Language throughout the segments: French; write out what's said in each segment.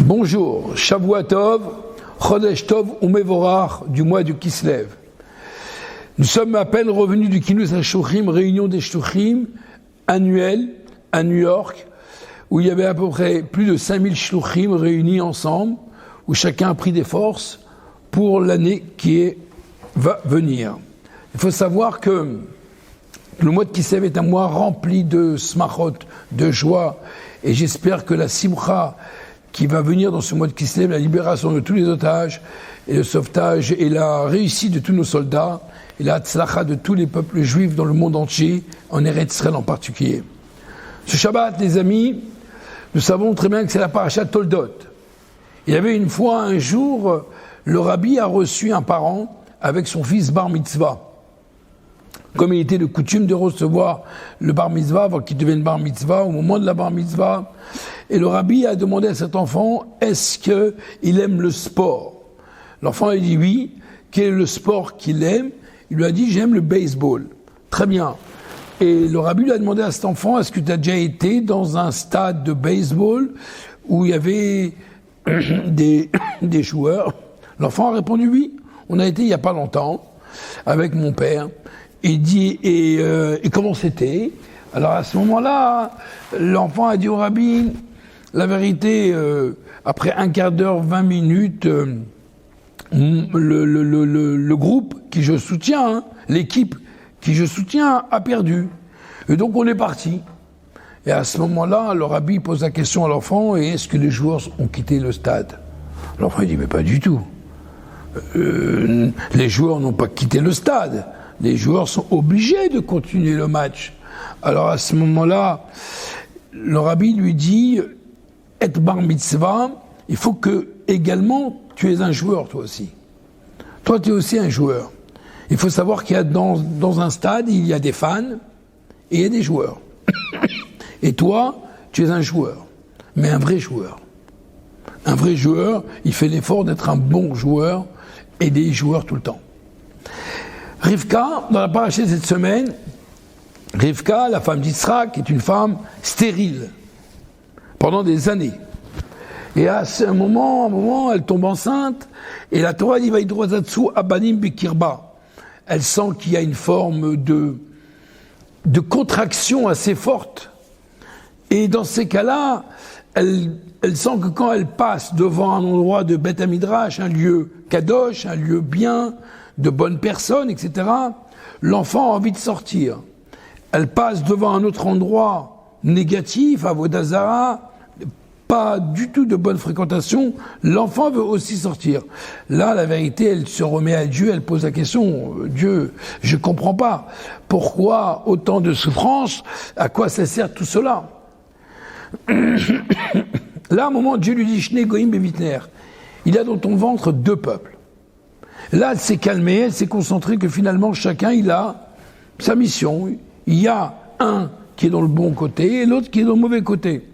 Bonjour, Shavua Tov, Chodesh Tov Umevorach du mois du Kislev. Nous sommes à peine revenus du Kinus HaShuchim, réunion des Shluchim annuelle à New York, où il y avait à peu près plus de 5000 Shluchim réunis ensemble, où chacun a pris des forces pour l'année va venir. Il faut savoir que le mois de Kislev est un mois rempli de smachot, de joie, et j'espère que la simcha qui va venir dans ce mois de Kislev, la libération de tous les otages, et le sauvetage, et la réussite de tous nos soldats, et la tzlacha de tous les peuples juifs dans le monde entier, en Eretz Israël en particulier. Ce Shabbat, les amis, nous savons très bien que c'est la paracha Toldot. Il y avait une fois, un jour, le rabbi a reçu un parent avec son fils bar mitzvah. Comme il était de coutume de recevoir le bar mitzvah avant qu'il devienne bar mitzvah, au moment de la bar mitzvah, et le rabbi a demandé à cet enfant, est-ce qu'il aime le sport? L'enfant a dit oui. Quel est le sport qu'il aime? Il lui a dit, j'aime le baseball. Très bien. Et le rabbi lui a demandé à cet enfant, est-ce que tu as déjà été dans un stade de baseball où il y avait des joueurs? L'enfant a répondu oui. On a été il n'y a pas longtemps avec mon père. Il dit, et comment c'était? Alors à ce moment-là, l'enfant a dit au rabbi, la vérité, après un quart d'heure, 20 minutes, le groupe qui je soutiens, l'équipe qui je soutiens a perdu. Et donc on est parti. Et à ce moment-là, le rabbi pose la question à l'enfant, et est-ce que les joueurs ont quitté le stade? L'enfant dit, mais pas du tout. Les joueurs n'ont pas quitté le stade. Les joueurs sont obligés de continuer le match. Alors à ce moment-là, le rabbi lui dit, et bar mitzvah, il faut que également tu es un joueur toi aussi. Toi tu es aussi un joueur. Il faut savoir qu'il y a dans un stade, il y a des fans et il y a des joueurs. Et toi, tu es un joueur, mais un vrai joueur. Un vrai joueur, il fait l'effort d'être un bon joueur et des joueurs tout le temps. Rivka, dans la paracha de cette semaine, Rivka, la femme d'Israël, est une femme stérile pendant des années. Et à un moment, elle tombe enceinte, et la Torah dit Vaïdroazatsu abanim bekirba. Elle sent qu'il y a une forme de contraction assez forte. Et dans ces cas-là, elle sent que quand elle passe devant un endroit de Beth Hamidrash, un lieu kadosh, un lieu bien, de bonnes personnes, etc., l'enfant a envie de sortir. Elle passe devant un autre endroit négatif, Avodah Zara, pas du tout de bonne fréquentation, l'enfant veut aussi sortir. Là, la vérité, elle se remet à Dieu, elle pose la question, Dieu, je comprends pas, pourquoi autant de souffrance, à quoi ça sert tout cela? Là, à un moment, Dieu lui dit, Shne Goïm Bevitner, il y a dans ton ventre deux peuples. Là, elle s'est calmée, elle s'est concentrée que finalement, chacun, il a sa mission. Il y a un qui est dans le bon côté et l'autre qui est dans le mauvais côté.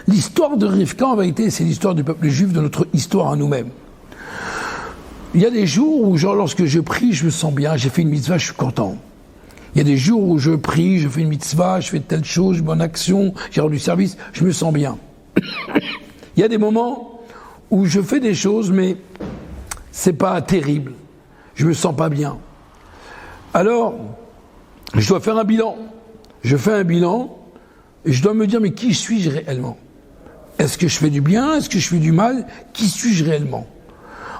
L'histoire de Rivka, en vérité, c'est l'histoire du peuple juif, de notre histoire à nous-mêmes. Il y a des jours où, genre, lorsque je prie, je me sens bien, j'ai fait une mitzvah, je suis content. Il y a des jours où je prie, je fais une mitzvah, je fais telle chose, je mets en action, j'ai rendu service, je me sens bien. Il y a des moments où je fais des choses, mais c'est pas terrible, je me sens pas bien. Alors, je dois faire un bilan. Je fais un bilan et je dois me dire, mais qui suis-je réellement? Est-ce que je fais du bien? Est-ce que je fais du mal? Qui suis-je réellement?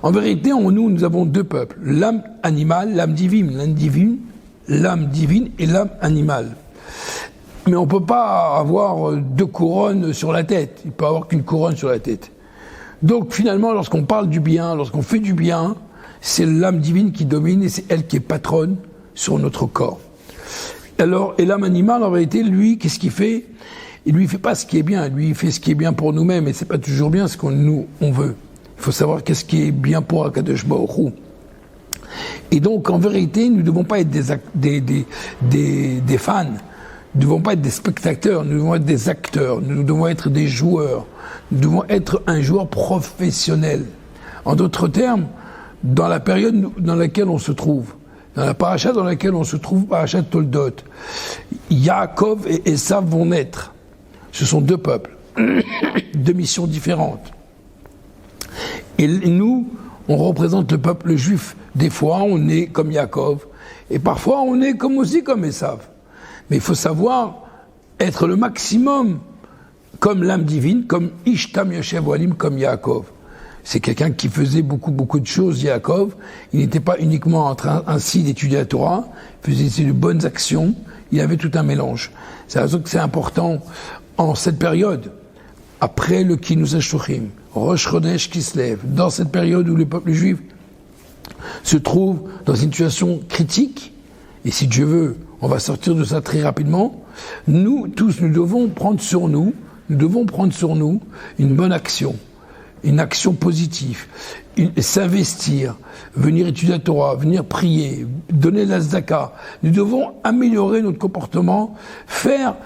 En vérité, en nous avons deux peuples, l'âme animale, l'âme divine et l'âme animale. Mais on ne peut pas avoir deux couronnes sur la tête, il ne peut y avoir qu'une couronne sur la tête. Donc finalement, lorsqu'on parle du bien, lorsqu'on fait du bien, c'est l'âme divine qui domine et c'est elle qui est patronne sur notre corps. Alors, et l'âme animale, en réalité, lui, qu'est-ce qu'il fait? Il lui fait pas ce qui est bien, lui, il fait ce qui est bien pour nous-mêmes, et c'est pas toujours bien ce qu'on veut. Il faut savoir qu'est-ce qui est bien pour Akadosh Baruch Hu. Et donc, en vérité, nous ne devons pas être des fans, nous ne devons pas être des spectateurs, nous devons être des acteurs, nous devons être des joueurs, nous devons être un joueur professionnel. En d'autres termes, dans la période dans laquelle on se trouve, dans la paracha dans laquelle on se trouve, paracha Toldot, Yaakov et Esav vont naître. Ce sont deux peuples. deux missions différentes. Et nous, on représente le peuple juif. Des fois, on est comme Yaakov, et parfois, on est aussi comme Esav. Mais il faut savoir être le maximum comme l'âme divine, comme Ishtam Yoshev Ohalim, comme Yaakov. C'est quelqu'un qui faisait beaucoup de choses, Yaakov. Il n'était pas uniquement en train ainsi d'étudier la Torah, il faisait de bonnes actions, il avait tout un mélange. C'est la raison que c'est important en cette période, après le Kinus HaShluchim, Rosh Chodesh Kislev, dans cette période où le peuple juif se trouve dans une situation critique, et si Dieu veut, on va sortir de ça très rapidement, nous tous, nous devons prendre sur nous une bonne action, une action positive, s'investir, venir étudier la Torah, venir prier, donner la tzedaka. Nous devons améliorer notre comportement, faire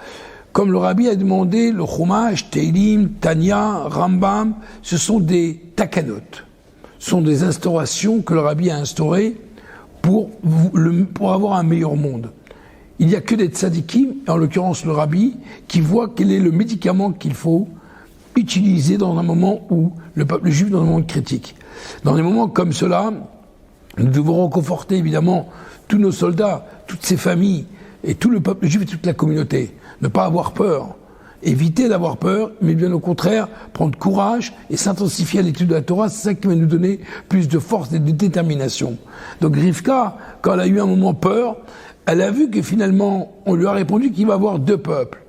comme le Rabbi a demandé, le Chumash, Teilim, Tanya, Rambam, ce sont des takanot, ce sont des instaurations que le Rabbi a instaurées pour avoir un meilleur monde. Il n'y a que des tzadikim, en l'occurrence le Rabbi, qui voit quel est le médicament qu'il faut utiliser dans un moment où le peuple juif dans un moment critique. Dans des moments comme cela, nous devons reconforter évidemment tous nos soldats, toutes ces familles, et tout le peuple juif et toute la communauté. Ne pas avoir peur, éviter d'avoir peur, mais bien au contraire, prendre courage et s'intensifier à l'étude de la Torah, c'est ça qui va nous donner plus de force et de détermination. Donc Rivka, quand elle a eu un moment peur, elle a vu que finalement, on lui a répondu qu'il va y avoir deux peuples.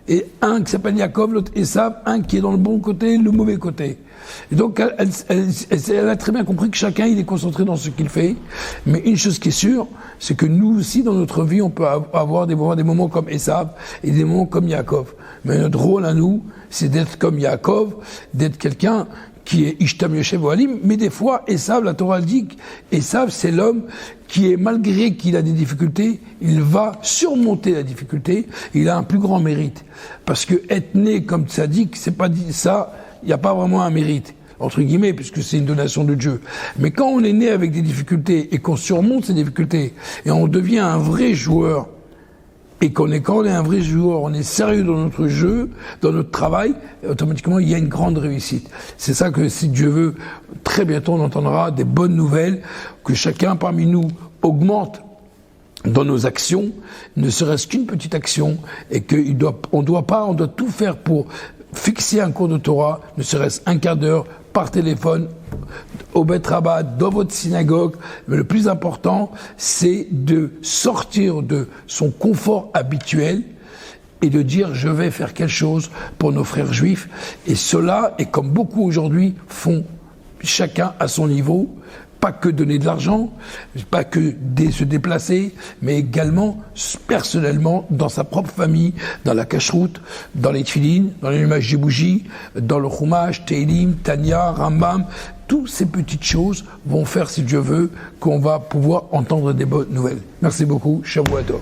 Et un qui s'appelle Yaakov, l'autre Esav, un qui est dans le bon côté, le mauvais côté. Et donc elle a très bien compris que chacun il est concentré dans ce qu'il fait. Mais une chose qui est sûre, c'est que nous aussi dans notre vie, on peut avoir des moments comme Esav et des moments comme Yaakov. Mais notre rôle à nous, c'est d'être comme Yaakov, d'être quelqu'un qui est Ishtam Yoshev Ohalim, mais des fois, Esav, la Torah dit qu'Esav, c'est l'homme qui est, malgré qu'il a des difficultés, il va surmonter la difficulté, et il a un plus grand mérite. Parce que être né comme tzaddik, c'est pas dit ça, il n'y a pas vraiment un mérite, entre guillemets, puisque c'est une donation de Dieu. Mais quand on est né avec des difficultés, et qu'on surmonte ces difficultés, et on devient un vrai joueur, et quand on est un vrai joueur, on est sérieux dans notre jeu, dans notre travail, automatiquement, il y a une grande réussite. C'est ça que, si Dieu veut, très bientôt, on entendra des bonnes nouvelles, que chacun parmi nous augmente dans nos actions, ne serait-ce qu'une petite action, et on doit tout faire pour fixer un cours de Torah, ne serait-ce un quart d'heure, par téléphone, au Bet Rabbah, dans votre synagogue. Mais le plus important, c'est de sortir de son confort habituel et de dire je vais faire quelque chose pour nos frères juifs. Et cela, et comme beaucoup aujourd'hui font chacun à son niveau, pas que donner de l'argent, pas que se déplacer, mais également personnellement dans sa propre famille, dans la cacheroute, dans les tfilines, dans l'allumage des bougies, dans le chumash, Teilim, Tanya, Rambam. Toutes ces petites choses vont faire, si Dieu veut, qu'on va pouvoir entendre des bonnes nouvelles. Merci beaucoup. Shavua Tov.